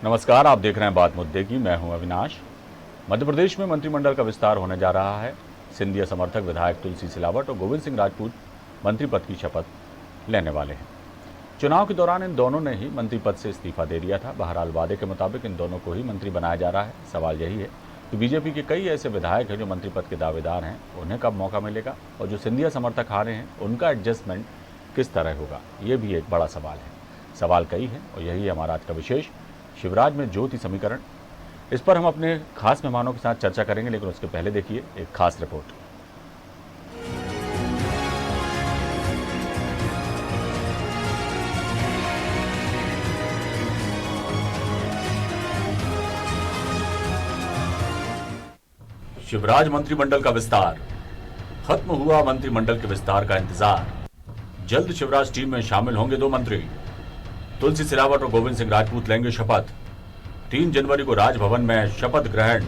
नमस्कार, आप देख रहे हैं बात मुद्दे की। मैं हूं अविनाश। मध्य प्रदेश में मंत्रिमंडल का विस्तार होने जा रहा है। सिंधिया समर्थक विधायक तुलसी सिलावट और गोविंद सिंह राजपूत मंत्री पद की शपथ लेने वाले हैं। चुनाव के दौरान इन दोनों ने ही मंत्री पद से इस्तीफा दे दिया था। बहरहाल वादे के मुताबिक इन दोनों को ही मंत्री बनाया जा रहा है। सवाल यही है कि बीजेपी के कई ऐसे विधायक हैं जो मंत्री पद के दावेदार हैं, उन्हें कब मौका मिलेगा, और जो सिंधिया समर्थक हारे हैं उनका एडजस्टमेंट किस तरह होगा, ये भी एक बड़ा सवाल है। सवाल कई हैं और यही है हमारा आज का विशेष, शिवराज में ज्योति समीकरण। इस पर हम अपने खास मेहमानों के साथ चर्चा करेंगे, लेकिन उसके पहले देखिए एक खास रिपोर्ट। शिवराज मंत्रिमंडल का विस्तार। खत्म हुआ मंत्रिमंडल के विस्तार का इंतजार। जल्द शिवराज टीम में शामिल होंगे दो मंत्री। तुलसी सिलावट और गोविंद सिंह राजपूत लेंगे शपथ। 3 जनवरी को राजभवन में शपथ ग्रहण।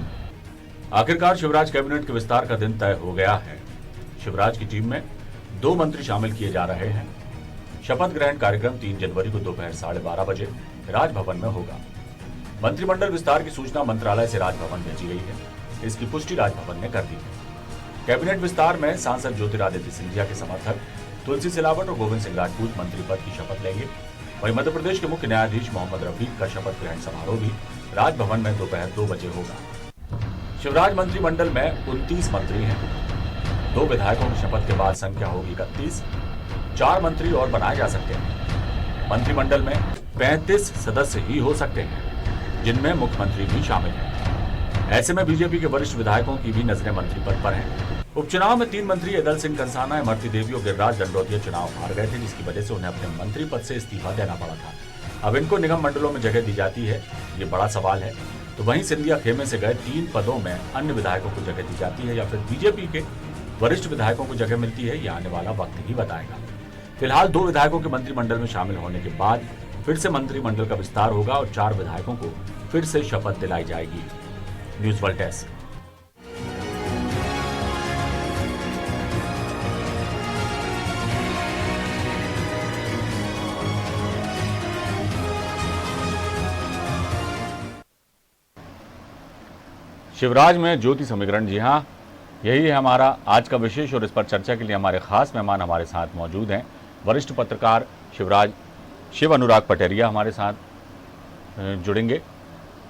आखिरकार शिवराज कैबिनेट के विस्तार का दिन तय हो गया है। शिवराज की टीम में 2 मंत्री शामिल किए जा रहे हैं। शपथ ग्रहण कार्यक्रम 3 जनवरी को दोपहर 12:30 बजे राजभवन में होगा। मंत्रिमंडल विस्तार की सूचना मंत्रालय से राजभवन भेजी गई है। इसकी पुष्टि राजभवन ने कर दी है। कैबिनेट विस्तार में सांसद ज्योतिरादित्य सिंधिया के समर्थक तुलसी सिलावट और गोविंद सिंह राजपूत मंत्री पद की शपथ लेंगे। वहीं मध्य प्रदेश के मुख्य न्यायाधीश मोहम्मद रफीक का शपथ ग्रहण समारोह भी राजभवन में दोपहर 2 बजे होगा। शिवराज मंत्रिमंडल में 29 मंत्री हैं। 2 विधायकों की शपथ के बाद संख्या होगी 31। 4 मंत्री और बनाए जा सकते हैं। मंत्रिमंडल में 35 सदस्य ही हो सकते हैं, जिनमें मुख्यमंत्री भी शामिल हैं। ऐसे में बीजेपी के वरिष्ठ विधायकों की भी नजरें मंत्री पद पर हैं। उपचुनाव में 3 मंत्री अदल सिंह कंसाना, इमरती देवी और गिरिराज दंडोतिया चुनाव हार गए थे, जिसकी वजह से उन्हें अपने मंत्री पद से इस्तीफा देना पड़ा था। अब इनको निगम मंडलों में जगह दी जाती है, ये बड़ा सवाल है। तो वहीं सिंधिया खेमे से गए 3 पदों में अन्य विधायकों को जगह दी जाती है या फिर बीजेपी के वरिष्ठ विधायकों को जगह मिलती है, यह आने वाला वक्त ही बताएगा। फिलहाल 2 विधायकों के मंत्रिमंडल में शामिल होने के बाद फिर से मंत्रिमंडल का विस्तार होगा और 4 विधायकों को फिर से शपथ दिलाई जाएगी। News world desk. शिवराज में ज्योति समीकरण, जी हाँ, यही है हमारा आज का विशेष। और इस पर चर्चा के लिए हमारे खास मेहमान हमारे साथ मौजूद हैं। वरिष्ठ पत्रकार शिव अनुराग पटेरिया हमारे साथ जुड़ेंगे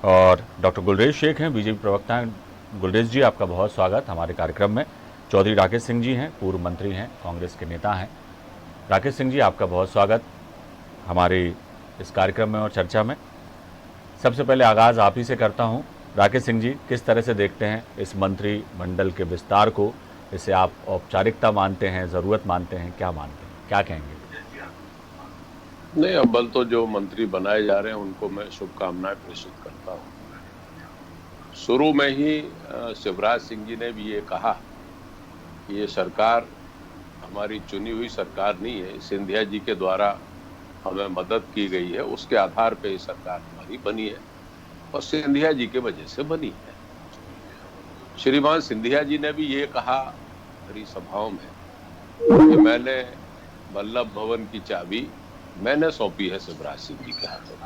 और डॉक्टर गुलरेज शेख हैं, बीजेपी प्रवक्ता हैं। गुलरेज जी, आपका बहुत स्वागत हमारे कार्यक्रम में। चौधरी राकेश सिंह जी हैं, पूर्व मंत्री हैं, कांग्रेस के नेता हैं। राकेश सिंह जी, आपका बहुत स्वागत हमारे इस कार्यक्रम में और चर्चा में। सबसे पहले आगाज़ आप ही से करता हूं। राकेश सिंह जी, किस तरह से देखते हैं इस मंत्रिमंडल के विस्तार को? इसे आप औपचारिकता मानते हैं, ज़रूरत मानते हैं, क्या मानते हैं, क्या कहेंगे? नहीं, अव्वल तो जो मंत्री बनाए जा रहे हैं उनको मैं शुभकामनाएं प्रेषित करता हूं। शुरू में ही शिवराज सिंह जी ने भी ये कहा कि ये सरकार हमारी चुनी हुई सरकार नहीं है, सिंधिया जी के द्वारा हमें मदद की गई है, उसके आधार पे ये सरकार हमारी बनी है और सिंधिया जी के वजह से बनी है। श्रीमान सिंधिया जी ने भी ये कहा हरी सभाओं में कि मैंने वल्लभ भवन की चाबी मैंने सौंपी है शिवराज सिंह जी के हाथों।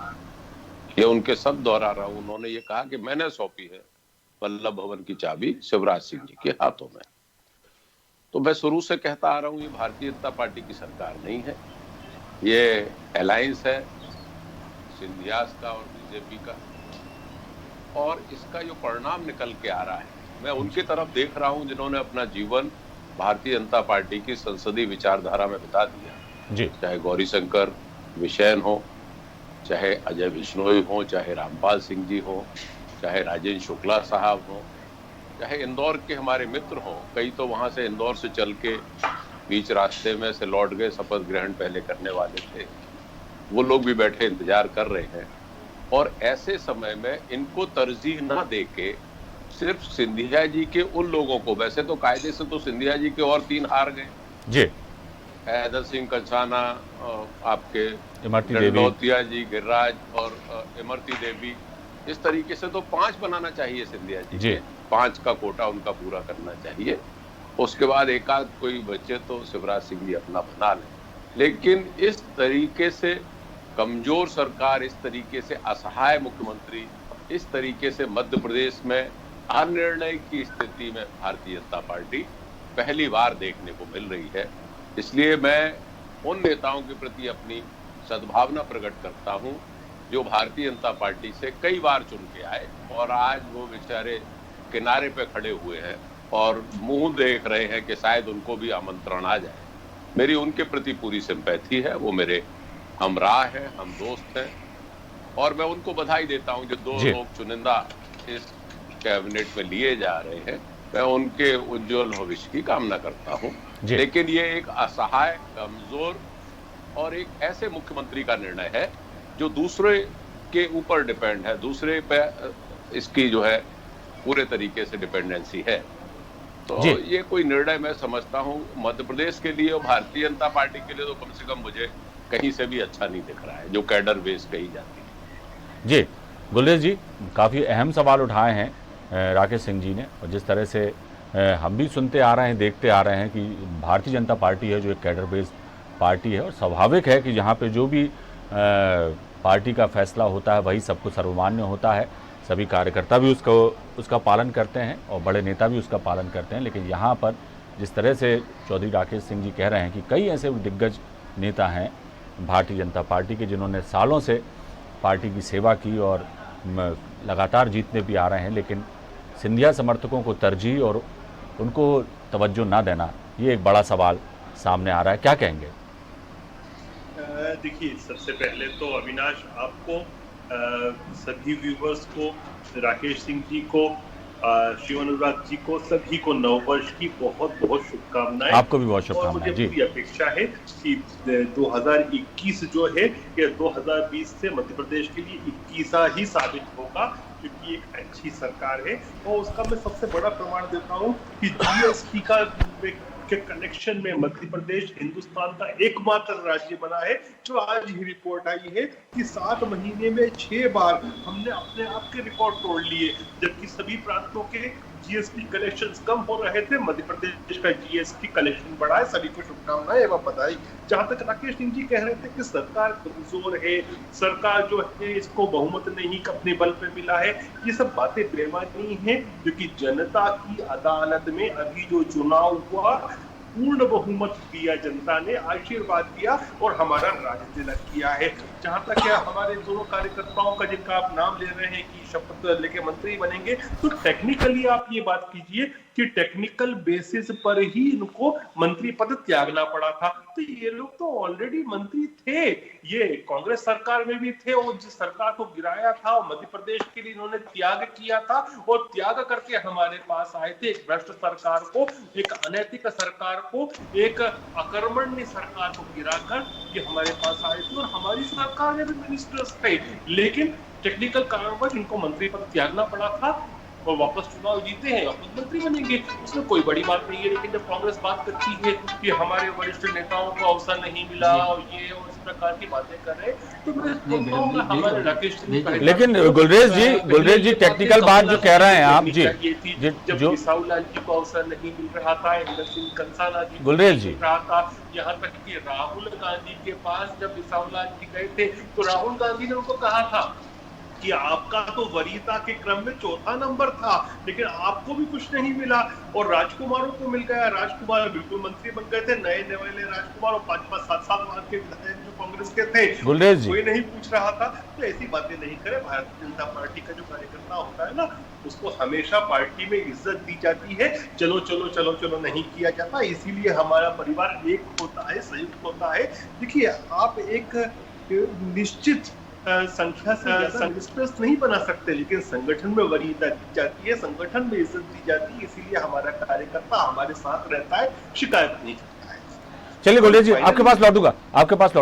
ये उनके शब्द दोहरा रहा हूं, उन्होंने ये कहा कि मैंने सौंपी है वल्लभ भवन की चाबी शिवराज सिंह जी के हाथों में। तो मैं शुरू से कहता आ रहा हूं, ये भारतीय जनता पार्टी की सरकार नहीं है, ये अलायंस है सिंधियास का और बीजेपी का, और इसका जो परिणाम निकल के आ रहा है, मैं उनकी तरफ देख रहा हूं जिन्होंने अपना जीवन भारतीय जनता पार्टी की संसदीय विचारधारा में बिता दिया जी। चाहे गौरीशंकर विशेन हो, चाहे अजय बिश्नोई हो, चाहे रामपाल सिंह जी हो, चाहे राजेंद्र शुक्ला साहब हो, चाहे इंदौर के हमारे मित्र हो, कई तो वहां से इंदौर से चल के बीच रास्ते में से लौट गए, शपथ ग्रहण पहले करने वाले थे, वो लोग भी बैठे इंतजार कर रहे हैं। और ऐसे समय में इनको तरजीह ना देके सिर्फ सिंधिया जी के उन लोगों को, वैसे तो कायदे से तो सिंधिया जी के और 3 हार गए जी, अदल सिंह कंसाना, आपके दंडोतिया जी, गिरिराज और इमरती देवी, इस तरीके से तो 5 बनाना चाहिए सिंधिया जी, 5 का कोटा उनका पूरा करना चाहिए। उसके बाद एक आध कोई बच्चे तो शिवराज सिंह जी अपना बना लें, लेकिन इस तरीके से कमजोर सरकार, इस तरीके से असहाय मुख्यमंत्री, इस तरीके से मध्य प्रदेश में अनिर्णय की स्थिति में भारतीय जनता पार्टी पहली बार देखने को मिल रही है। इसलिए मैं उन नेताओं के प्रति अपनी सद्भावना प्रकट करता हूं जो भारतीय जनता पार्टी से कई बार चुन के आए और आज वो बेचारे किनारे पे खड़े हुए हैं और मुंह देख रहे हैं कि शायद उनको भी आमंत्रण आ जाए। मेरी उनके प्रति पूरी सिंपैथी है, वो मेरे हमराह हैं, हम दोस्त हैं और मैं उनको बधाई देता हूं जो 2 लोग चुनिंदा इस कैबिनेट में लिए जा रहे हैं। मैं उनके उज्जवल भविष्य की कामना करता हूं। लेकिन ये एक असहाय, कमजोर और एक ऐसे मुख्यमंत्री का निर्णय है जो दूसरे के ऊपर डिपेंड है, दूसरे पे इसकी जो है पूरे तरीके से डिपेंडेंसी है। तो ये कोई निर्णय मैं समझता हूं मध्य प्रदेश के लिए और भारतीय जनता पार्टी के लिए तो कम से कम मुझे कहीं से भी अच्छा नहीं दिख रहा है, जो कैडर बेस कही जाती है। जी गुलरेज जी, काफ़ी अहम सवाल उठाए हैं राकेश सिंह जी ने, और जिस तरह से हम भी सुनते आ रहे हैं, देखते आ रहे हैं कि भारतीय जनता पार्टी है जो एक कैडर बेस्ड पार्टी है और स्वाभाविक है कि जहाँ पे जो भी पार्टी का फैसला होता है वही सबको सर्वमान्य होता है, सभी कार्यकर्ता भी उसका पालन करते हैं और बड़े नेता भी उसका पालन करते हैं। लेकिन यहाँ पर जिस तरह से चौधरी राकेश सिंह जी कह रहे हैं कि कई ऐसे दिग्गज नेता हैं भारतीय जनता पार्टी के जिन्होंने सालों से पार्टी की सेवा की और लगातार जीतने भी आ रहे हैं, लेकिन सिंधिया समर्थकों को तरजीह और उनको तवज्जो ना देना, ये एक बड़ा सवाल सामने आ रहा है। क्या कहेंगे? देखिए, सबसे पहले तो अविनाश आपको, सभी व्यूवर्स को, राकेश सिंह जी को, शिव अनुराग जी को, सभी को नववर्ष की बहुत बहुत शुभकामनाएं। आपको भी बहुत शुभकामनाएं। और मुझे पूरी अपेक्षा है कि 2021 जो है ये 2020 से मध्य प्रदेश के लिए 21वां ही साबित होगा, क्योंकि एक अच्छी सरकार है। और उसका मैं सबसे बड़ा प्रमाण देता हूँ कि जीएसटी के कनेक्शन में मध्य प्रदेश हिंदुस्तान का एकमात्र राज्य बना है जो आज ही रिपोर्ट आई है कि 7 महीने में 6 बार हमने अपने आप के रिकॉर्ड तोड़ लिए, जबकि सभी प्रांतों के जीएसटी कलेक्शंस कम हो रहे थे, मध्य प्रदेश का जीएसटी कलेक्शन बढ़ा है। सभी को शुभकामनाएं एवं बधाई। जहां तक राकेश सिंह जी कह रहे थे कि सरकार कमजोर है, सरकार जो है इसको बहुमत नहीं अपने बल पे मिला है, ये सब बातें बेमानी है, क्योंकि जनता की अदालत में अभी जो चुनाव हुआ पूर्ण बहुमत दिया, जनता ने आशीर्वाद दिया और हमारा राज तिलक किया है। जहां तक है हमारे दोनों कार्यकर्ताओं का जिनका आप नाम ले रहे हैं कि शपथ लेके मंत्री बनेंगे, तो टेक्निकली आप ये बात कीजिए कि टेक्निकल बेसिस पर ही इनको मंत्री पद त्यागना पड़ा था। तो ये लोग तो ऑलरेडी मंत्री थे, ये कांग्रेस सरकार में भी थे और जिस सरकार को गिराया था मध्य प्रदेश के लिए इन्होंने त्याग किया था और त्याग करके हमारे पास आए थे। एक भ्रष्ट सरकार को, एक अनैतिक सरकार को, एक अकर्मण्य सरकार को गिराकर ये हमारे पास आए थे और हमारी सरकार में भी मिनिस्टर्स थे, लेकिन टेक्निकल कारणवश इनको मंत्री पद त्यागना पड़ा था और वापस चुनाव जीते हैं, वापस मंत्री बनेंगे, उसमें कोई बड़ी बात नहीं है। लेकिन जब कांग्रेस बात करती है कि हमारे वरिष्ठ नेताओं को अवसर नहीं मिला और ये और इस प्रकार की बातें कर रहे हैं, तो मैं हमारे राकेश सिंह, लेकिन गुलरेज जी टेक्निकल बात जो कह रहे हैं आप जी, जब बिसाहूलाल जी को अवसर नहीं मिल रहा था, इंदर सिंह कंसाना जी गुलरेज जी रहा था, यहाँ तक कि राहुल गांधी के पास जब बिसाहूलाल जी गए थे तो राहुल गांधी ने उनको कहा था कि आपका तो वरीयता के क्रम में 4था नंबर था, लेकिन आपको भी कुछ नहीं मिला और राजकुमारों को मिल गया। राजकुमार बिल्कुल मंत्री बन गए थे, नए नवेले राजकुमार, और 5-5, 7-7 बार के विधायक जो कांग्रेस के थे, कोई नहीं पूछ रहा था। तो ऐसी बातें नहीं करे। भारतीय जनता पार्टी का जो कार्यकर्ता होता है ना, उसको हमेशा पार्टी में इज्जत दी जाती है, चलो चलो चलो चलो नहीं किया जाता। इसीलिए हमारा परिवार एक होता है, संयुक्त होता है। देखिए, आप एक निश्चित संख्या से मिनिस्टर्स नहीं बना सकते, लेकिन संगठन में वरीयता दी जाती है, संगठन में इज्जत दी जाती है, इसीलिए हमारा कार्यकर्ता हमारे साथ रहता है, शिकायत नहीं करता है। चलिए गुलरेज जी, आपके पास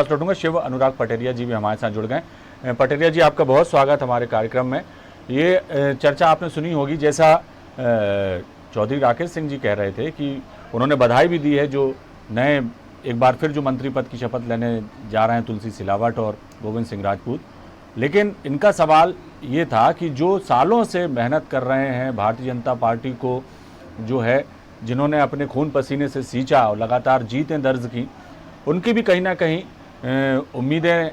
लौटूंगा। शिव अनुराग पटेरिया जी भी हमारे साथ जुड़ गए। पटेरिया जी, आपका बहुत स्वागत हमारे कार्यक्रम में। ये चर्चा आपने सुनी होगी, जैसा चौधरी राकेश सिंह जी कह रहे थे कि उन्होंने बधाई भी दी है जो नए एक बार फिर जो मंत्री पद की शपथ लेने जा रहे हैं तुलसी सिलावट और गोविंद सिंह राजपूत। लेकिन इनका सवाल ये था कि जो सालों से मेहनत कर रहे हैं भारतीय जनता पार्टी को, जो है जिन्होंने अपने खून पसीने से सींचा और लगातार जीतें दर्ज की, उनकी भी कहीं ना कहीं उम्मीदें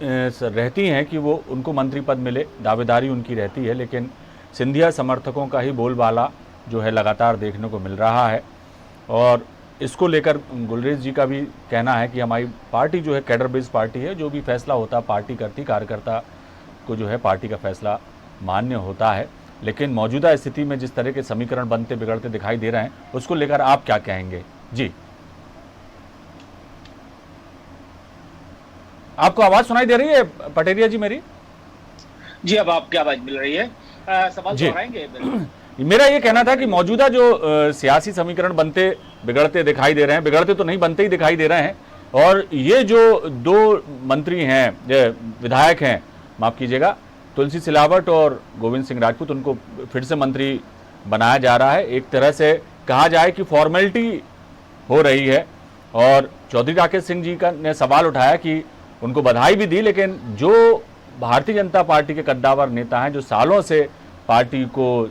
रहती हैं कि वो उनको मंत्री पद मिले, दावेदारी उनकी रहती है, लेकिन सिंधिया समर्थकों का ही बोलबाला जो है लगातार देखने को मिल रहा है। और इसको लेकर गुलरेज जी का भी कहना है कि हमारी पार्टी जो है कैडर बेस्ड पार्टी है, जो भी फैसला होता पार्टी करती, कार्यकर्ता को जो है पार्टी का फैसला मान्य होता है। लेकिन मौजूदा स्थिति में जिस तरह के समीकरण बनते बिगड़ते दिखाई दे रहे हैं, उसको लेकर आप क्या कहेंगे? जी, आपको आवाज सुनाई दे रही है पटेरिया जी मेरी? जी, अब आपकी आवाज मिल रही है। सवाल दोहराएंगे? मेरा ये कहना था कि मौजूदा जो सियासी समीकरण बनते बिगड़ते दिखाई दे रहे हैं, बिगड़ते तो नहीं बनते ही दिखाई दे रहे हैं, और ये जो दो मंत्री हैं, विधायक हैं, माफ कीजिएगा, तुलसी सिलावट और गोविंद सिंह राजपूत, उनको फिर से मंत्री बनाया जा रहा है। एक तरह से कहा जाए कि फॉर्मेलिटी हो रही है। और चौधरी राकेश सिंह जी का ने सवाल उठाया कि उनको बधाई भी दी, लेकिन जो भारतीय जनता पार्टी के कद्दावर नेता हैं, जो सालों से पार्टी को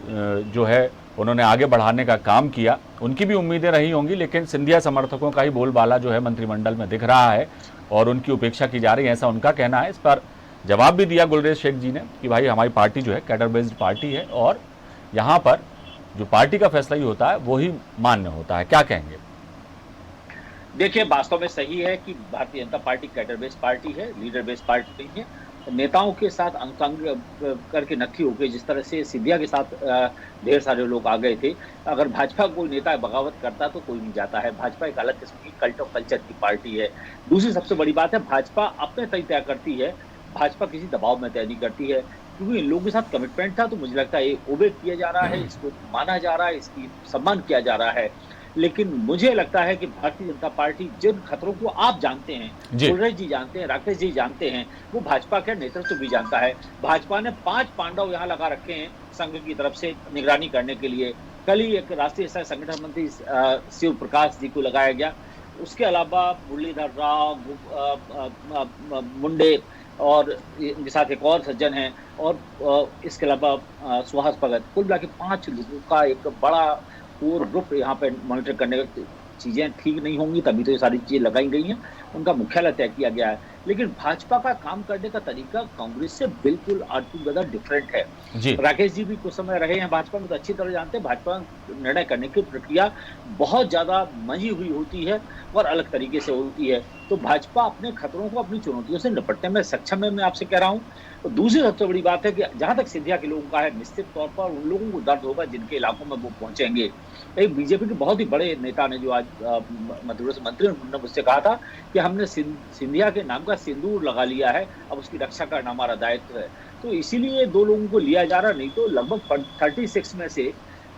जो है उन्होंने आगे बढ़ाने का काम किया, उनकी भी उम्मीदें रही होंगी, लेकिन सिंधिया समर्थकों का ही बोलबाला जो है मंत्रिमंडल में दिख रहा है और उनकी उपेक्षा की जा रही है, ऐसा उनका कहना है। इस पर जवाब भी दिया गुलरेज शेख जी ने कि भाई हमारी पार्टी जो है कैडर बेस्ड पार्टी है और यहाँ पर जो पार्टी का फैसला ही होता है वो ही मान्य होता है। क्या कहेंगे? देखिए, वास्तव में सही है कि Bharatiya Janata party cadre based party है, लीडर बेस्ड पार्टी नहीं है। नेताओं के साथ अनुसंग करके नक्की हो गई, जिस तरह से सिंधिया के साथ ढेर सारे लोग आ गए थे। अगर भाजपा कोई नेता बगावत करता तो कोई नहीं जाता है। भाजपा एक अलग किस्म की कल्ट ऑफ कल्चर की पार्टी है। दूसरी सबसे बड़ी बात है, भाजपा अपने तय करती है, भाजपा किसी दबाव में तय नहीं करती है। क्योंकि इन लोगों के साथ कमिटमेंट था, तो मुझे लगता है ये ओबे किया जा रहा है, इसको माना जा रहा है, इसकी सम्मान किया जा रहा है। लेकिन मुझे लगता है कि भारतीय जनता पार्टी जिन खतरों को आप जानते हैं, गुलरेज जी जानते हैं, राकेश जी जानते हैं, वो भाजपा के नेतृत्व भी जानता है। भाजपा ने 5 पांडव यहाँ लगा रखे हैं संघ की तरफ से निगरानी करने के लिए। कल ही एक राष्ट्रीय संगठन मंत्री शिव प्रकाश जी को लगाया गया। उसके अलावा मुरलीधर राव, मुंडे और इनके साथ एक और सज्जन हैं, और इसके अलावा सुहास भगत, कुल मिला के 5 लोगों का एक बड़ा कोर ग्रुप यहाँ पे मॉनिटर करने का। चीज़ें ठीक नहीं होंगी तभी तो ये सारी चीज़ें लगाई गई हैं, उनका मुख्यालय तय किया गया है। लेकिन भाजपा का काम करने का तरीका कांग्रेस से बिल्कुल ऑलटुगेदर डिफरेंट है। राकेश जी भी कुछ समय रहे हैं भाजपा में, तो अच्छी तरह जानते हैं भाजपा निर्णय करने की प्रक्रिया बहुत ज़्यादा मंझी हुई होती है और अलग तरीके से होती है। तो भाजपा अपने खतरों को, अपनी चुनौतियों से निपटने में सक्षम है, मैं आपसे कह रहा हूँ। तो दूसरी सबसे बड़ी बात है कि जहां तक सिंधिया के लोगों का है, निश्चित तौर पर उन लोगों को दर्द होगा जिनके इलाकों में वो पहुंचेंगे। एक बीजेपी के बहुत ही बड़े नेता ने, जो आज मध्य प्रदेश मंत्री, उन्होंने मुझसे कहा था कि हमने सिंधिया के नाम का सिंदूर लगा लिया है, अब उसकी रक्षा करना हमारा दायित्व है। तो इसीलिए 2 लोगों को लिया जा रहा, नहीं तो लगभग 36 में से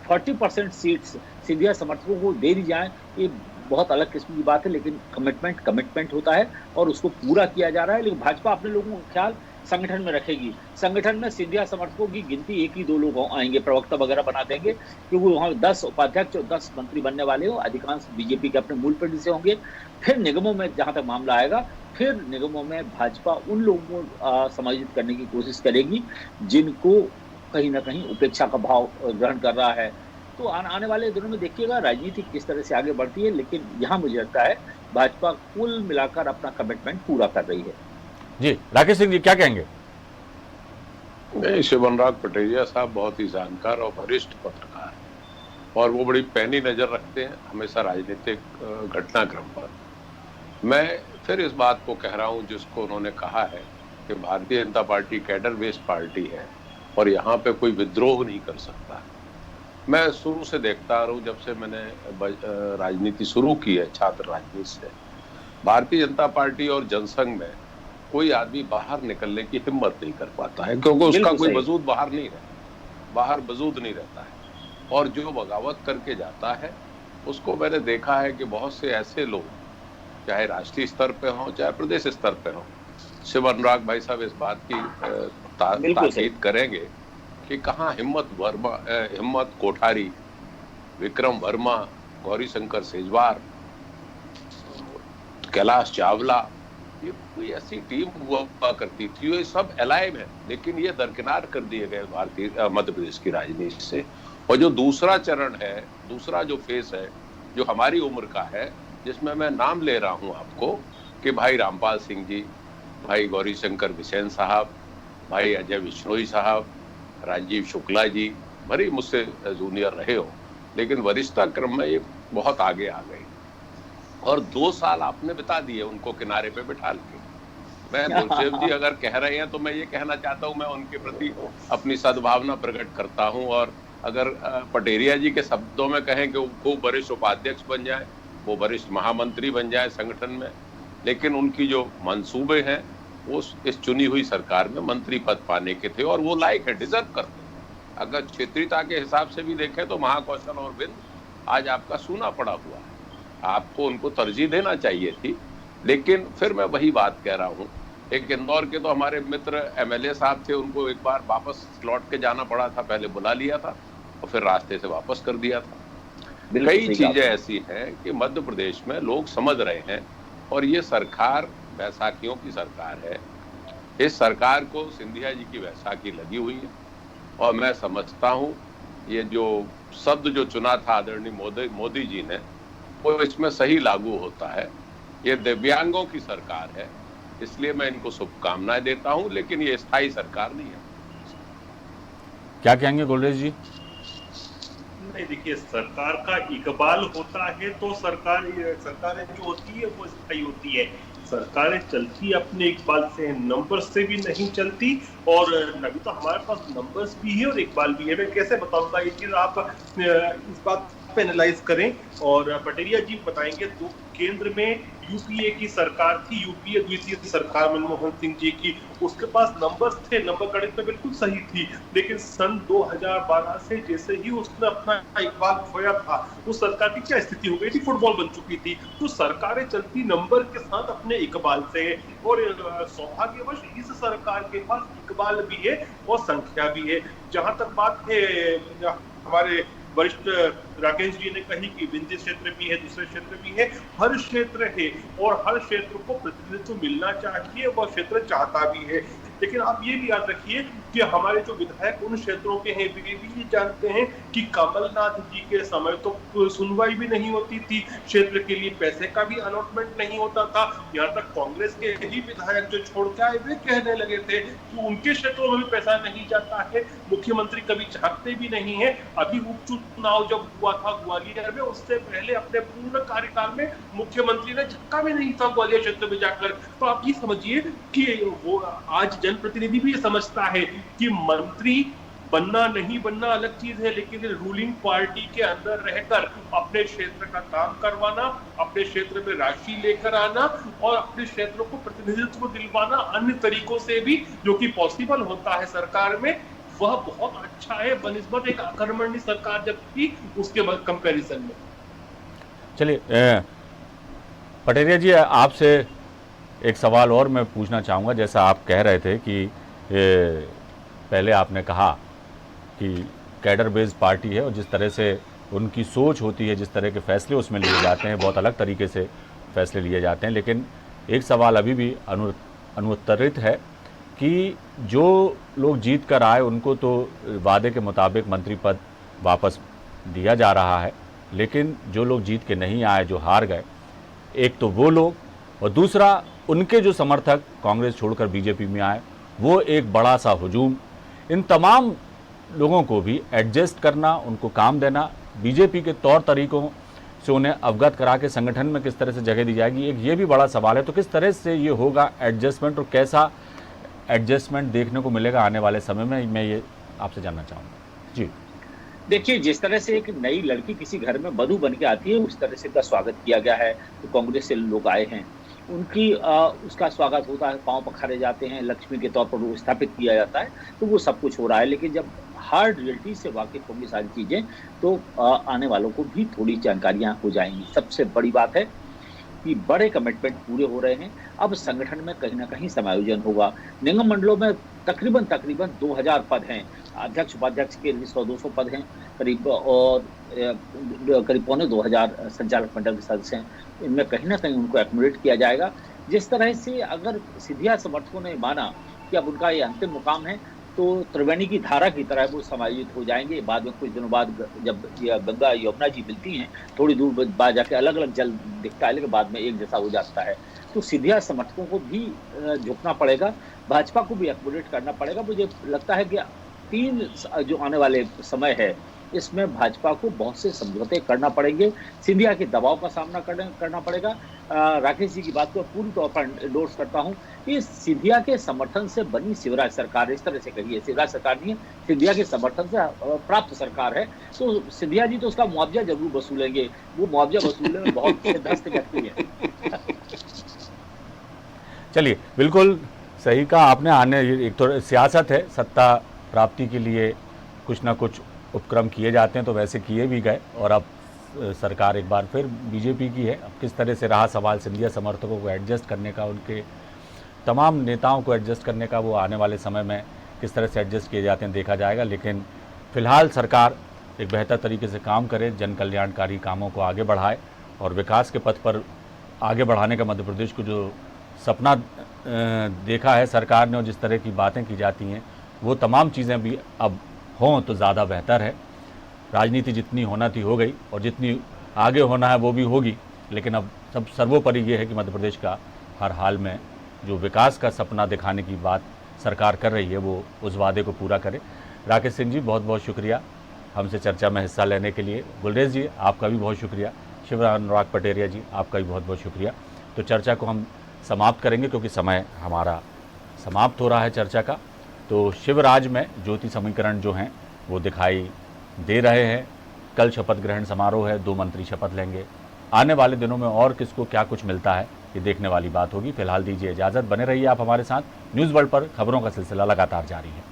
40% सीट्स सिंधिया समर्थकों को दे दी जाए, ये बहुत अलग किस्म की बात है। लेकिन कमिटमेंट होता है और उसको पूरा किया जा रहा है। लेकिन भाजपा अपने लोगों का ख्याल संगठन में रखेगी। संगठन में सिंधिया समर्थकों की गिनती 1 ही 2 लोग आएंगे, प्रवक्ता वगैरह बना देंगे, क्योंकि वहाँ 10 उपाध्यक्ष और 10 मंत्री बनने वाले हो, अधिकांश बीजेपी के अपने मूल पार्टी से होंगे। फिर निगमों में जहाँ तक मामला आएगा, फिर निगमों में भाजपा उन लोगों को समायोजित करने की कोशिश करेगी जिनको कहीं ना कहीं उपेक्षा का भाव ग्रहण कर रहा है। तो आने वाले दिनों में देखिएगा राजनीति किस तरह से आगे बढ़ती है। लेकिन यहाँ मुझे लगता है भाजपा कुल मिलाकर अपना कमिटमेंट पूरा कर रही है। जी, राकेश सिंह जी क्या कहेंगे? नहीं, शिवनराग पटेरिया साहब बहुत ही जानकार और वरिष्ठ पत्रकार, और वो बड़ी पैनी नजर रखते हैं हमेशा राजनीतिक घटनाक्रम पर। मैं फिर इस बात को कह रहा हूं जिसको उन्होंने कहा है कि Bharatiya Janata party cadre based party है और यहाँ पे कोई विद्रोह नहीं कर सकता। मैं शुरू से देखता आ रहा हूँ, जब से मैंने राजनीति शुरू की है, छात्र राजनीति से, भारतीय जनता पार्टी और जनसंघ में कोई आदमी बाहर निकलने की हिम्मत नहीं कर पाता है, क्योंकि उसका कोई वजूद बाहर वजूद नहीं रहता है। और जो बगावत करके जाता है उसको मैंने देखा है कि बहुत से ऐसे लोग, चाहे राष्ट्रीय स्तर पे हों चाहे प्रदेश स्तर पे हों, शिवनराग भाई साहब इस बात की ताकीद करेंगे कि कहाँ हिम्मत कोठारी, विक्रम वर्मा, गौरीशंकर सेजवार, कैलाश चावला, ये कोई ऐसी टीम हुआ करती थी, ये सब अलाइव है, लेकिन ये दरकिनार कर दिए गए मध्य प्रदेश की राजनीति से। और जो दूसरा चरण है, दूसरा जो फेस है, जो हमारी उम्र का है, जिसमें मैं नाम ले रहा हूं आपको कि भाई रामपाल सिंह जी, भाई गौरीशंकर बिसेन साहब, भाई अजय बिश्नोई साहब, राजीव शुक्ला जी, भले ही मुझसे जूनियर रहे हो, लेकिन वरिष्ठता क्रम में ये बहुत आगे आ गए और 2 साल आपने बिता दिए उनको किनारे पे बिठा के। मैं गुरसेव जी अगर कह रहे हैं तो मैं ये कहना चाहता हूं, मैं उनके प्रति अपनी सद्भावना प्रकट करता हूं। और अगर पटेरिया जी के शब्दों में कहें कि वो वरिष्ठ उपाध्यक्ष बन जाए, वो वरिष्ठ महामंत्री बन जाए संगठन में, लेकिन उनकी जो मंसूबे हैं वो इस चुनी हुई सरकार में मंत्री पद पाने के थे और वो लायक है, डिजर्व करते हैं। अगर क्षेत्रीयता के हिसाब से भी देखें तो महाकौशल और बिंद आज आपका सूना पड़ा हुआ है, आपको उनको तरजीह देना चाहिए थी। लेकिन फिर मैं वही बात कह रहा हूँ, एक इंदौर के तो हमारे मित्र एमएलए साहब थे, उनको एक बार वापस लौट के जाना पड़ा था, पहले बुला लिया था और फिर रास्ते से वापस कर दिया था। कई चीजें ऐसी हैं कि मध्य प्रदेश में लोग समझ रहे हैं और ये सरकार बैसाखियों की सरकार है। इस सरकार को सिंधिया जी की बैसाखी लगी हुई है और मैं समझता हूँ ये जो शब्द जो चुना था आदरणीय मोदी जी ने, वो इसमें सही लागू होता है। ये दिव्यांगों की सरकार है, इसलिए मैं इनको शुभकामनाएं देता हूं, लेकिन ये स्थायी सरकार नहीं है। क्या कहेंगे गोलरेज जी? नहीं, देखिए, सरकार का इकबाल होता है तो सरकारें जो होती है वो स्थायी होती है। सरकारें चलती अपने इकबाल से, नंबर से भी नहीं चलती। और अभी तो हमारे पास नंबर्स भी है और इकबाल भी है। मैं कैसे बताऊंगा ये चीज, आप इस बात पे एनालाइज करें और पटेरिया जी बताएंगे। तो केंद्र में यूपीए की सरकार थी, यूपीए द्वितीय सरकार मनमोहन सिंह जी की, उसके पास नंबर्स थे, नंबर गणित में बिल्कुल सही थी। लेकिन सन 2012 से जैसे ही उसने अपना इकबाल खोया था, उस सरकार की क्या स्थिति हो गई थी? फुटबॉल बन चुकी थी। तो सरकारें चलती नंबर के साथ अपने इकबाल से, और सौभाग्यवश इस सरकार के पास इकबाल भी है और संख्या भी है। जहां तक बात है हमारे वरिष्ठ राकेश जी ने कही कि विंध्य क्षेत्र भी है, दूसरे क्षेत्र भी है, हर क्षेत्र है और हर क्षेत्र को प्रतिनिधित्व मिलना चाहिए, वह क्षेत्र चाहता भी है। लेकिन आप ये भी याद रखिए कि हमारे जो विधायक उन क्षेत्रों के हैं, वे भी ये जानते हैं कि कमलनाथ जी के समय तो सुनवाई भी नहीं होती थी, क्षेत्र के लिए पैसे का भी अलॉटमेंट नहीं होता था। यहाँ तक कांग्रेस के ही विधायक जो छोड़ के आए, वे कहने लगे थे कि उनके क्षेत्रों में भी पैसा नहीं जाता है, मुख्यमंत्री कभी चाहते भी नहीं है। अभी उपचुनाव जब हुआ था ग्वालियर में, उससे पहले अपने पूर्ण कार्यकाल में मुख्यमंत्री ने झटका भी नहीं था ग्वालियर क्षेत्र में जाकर। तो आप ये समझिए कि वो आज जनप्रतिनिधि भी ये समझता है कि मंत्री बनना नहीं बनना अलग चीज है, लेकिन रूलिंग पार्टी के अंदर रहकर अपने क्षेत्र का काम करवाना, अपने क्षेत्र में राशि लेकर आना और अपने क्षेत्रों को प्रतिनिधित्व दिलवाना अन्य तरीकों से भी, जो कि पॉसिबल होता है सरकार में, वह बहुत अच्छा है बनिस्बत एक अकर्मण्य सरकार जब थी उसके कंपैरिजन में। चलिए पटेरिया जी, आपसे एक सवाल और मैं पूछना चाहूँगा। जैसा आप कह रहे थे कि पहले आपने कहा कि कैडर बेस्ड पार्टी है और जिस तरह से उनकी सोच होती है, जिस तरह के फैसले उसमें लिए जाते हैं, बहुत अलग तरीके से फैसले लिए जाते हैं। लेकिन एक सवाल अभी भी अनुत्तरित है कि जो लोग जीत कर आए उनको तो वादे के मुताबिक मंत्री पद वापस दिया जा रहा है, लेकिन जो लोग जीत के नहीं आए, जो हार गए, एक तो वो लोग और दूसरा उनके जो समर्थक कांग्रेस छोड़कर बीजेपी में आए, वो एक बड़ा सा हुजूम। इन तमाम लोगों को भी एडजस्ट करना, उनको काम देना, बीजेपी के तौर तरीकों से उन्हें अवगत करा के संगठन में किस तरह से जगह दी जाएगी, एक ये भी बड़ा सवाल है। तो किस तरह से ये होगा एडजस्टमेंट और कैसा एडजस्टमेंट देखने को मिलेगा आने वाले समय में, मैं ये आपसे जानना चाहूँगा। जी देखिए, जिस तरह से एक नई लड़की किसी घर में वधू बन के आती है, उस तरह से का स्वागत किया गया है। तो कांग्रेस से लोग आए हैं, उनकी उसका स्वागत होता है, पांव पखारे जाते हैं, लक्ष्मी के तौर पर वो स्थापित किया जाता है। तो वो सब कुछ हो रहा है, लेकिन जब हार्ड रियलिटी से वाकिफ होंगी सारी चीज़ें, तो आने वालों को भी थोड़ी जानकारियां हो जाएंगी। सबसे बड़ी बात है कि बड़े कमिटमेंट पूरे हो रहे हैं। अब संगठन में कहीं ना कहीं समायोजन होगा। निगम मंडलों में तकरीबन 2000 पद हैं, अध्यक्ष उपाध्यक्ष के 100-200 पद हैं करीब, और करीब 2500 संचालक मंडल के सदस्य हैं। इनमें कहीं ना कहीं उनको एक्मोडेट किया जाएगा। जिस तरह से अगर सिंधिया समर्थकों ने माना कि अब उनका ये अंतिम मुकाम है, तो त्रिवेणी की धारा की तरह वो समायोजित हो जाएंगे। बाद में कुछ दिनों बाद जब ये गंगा यमुना जी मिलती हैं, थोड़ी दूर बाद जाके अलग अलग जल दिखता है, लेकिन बाद में एक जैसा हो जाता है। तो सिंधिया समर्थकों को भी झुकना पड़ेगा, भाजपा को भी एकोमोडेट करना पड़ेगा। मुझे लगता है कि 3 जो आने वाले समय है इसमें भाजपा को बहुत से समझौते करना पड़ेंगे, सिंधिया के दबाव का सामना करना पड़ेगा। राकेश जी की बात को पूरी तौर पर एंडोर्स करता हूं कि सिंधिया के समर्थन से बनी शिवराज सरकार, इस तरह से कहिए, शिवराज सरकार नहीं है, सिंधिया के समर्थन से प्राप्त सरकार है, तो सिंधिया जी तो उसका मुआवजा जरूर वसूलेंगे। वो मुआवजा वसूलने में बहुत सिद्धहस्त व्यक्ति है। चलिए, बिल्कुल सही कहा आपने। आने एक तो सियासत है, सत्ता प्राप्ति के लिए कुछ ना कुछ उपक्रम किए जाते हैं, तो वैसे किए भी गए और अब सरकार एक बार फिर बीजेपी की है। अब किस तरह से रहा सवाल सिंधिया समर्थकों को एडजस्ट करने का, उनके तमाम नेताओं को एडजस्ट करने का, वो आने वाले समय में किस तरह से एडजस्ट किए जाते हैं देखा जाएगा। लेकिन फ़िलहाल सरकार एक बेहतर तरीके से काम करे, जन कल्याणकारी कामों को आगे बढ़ाए और विकास के पथ पर आगे बढ़ाने का मध्य प्रदेश को जो सपना देखा है सरकार ने और जिस तरह की बातें की जाती हैं, वो तमाम चीज़ें भी अब हों तो ज़्यादा बेहतर है। राजनीति जितनी होना थी हो गई और जितनी आगे होना है वो भी होगी, लेकिन अब सब सर्वोपरि ये है कि मध्य प्रदेश का हर हाल में जो विकास का सपना दिखाने की बात सरकार कर रही है वो उस वादे को पूरा करे। राकेश सिंह जी, बहुत बहुत शुक्रिया हमसे चर्चा में हिस्सा लेने के लिए। गुलरेज जी, आपका भी बहुत शुक्रिया। शिव अनुराग पटेरिया जी, आपका भी बहुत बहुत शुक्रिया। तो चर्चा को हम समाप्त करेंगे क्योंकि समय हमारा समाप्त हो रहा है चर्चा का। तो शिवराज में ज्योति समीकरण जो हैं वो दिखाई दे रहे हैं। कल शपथ ग्रहण समारोह है, 2 मंत्री शपथ लेंगे। आने वाले दिनों में और किसको क्या कुछ मिलता है ये देखने वाली बात होगी। फिलहाल दीजिए इजाज़त, बने रहिए आप हमारे साथ। न्यूज़ वर्ल्ड पर खबरों का सिलसिला लगातार जारी है।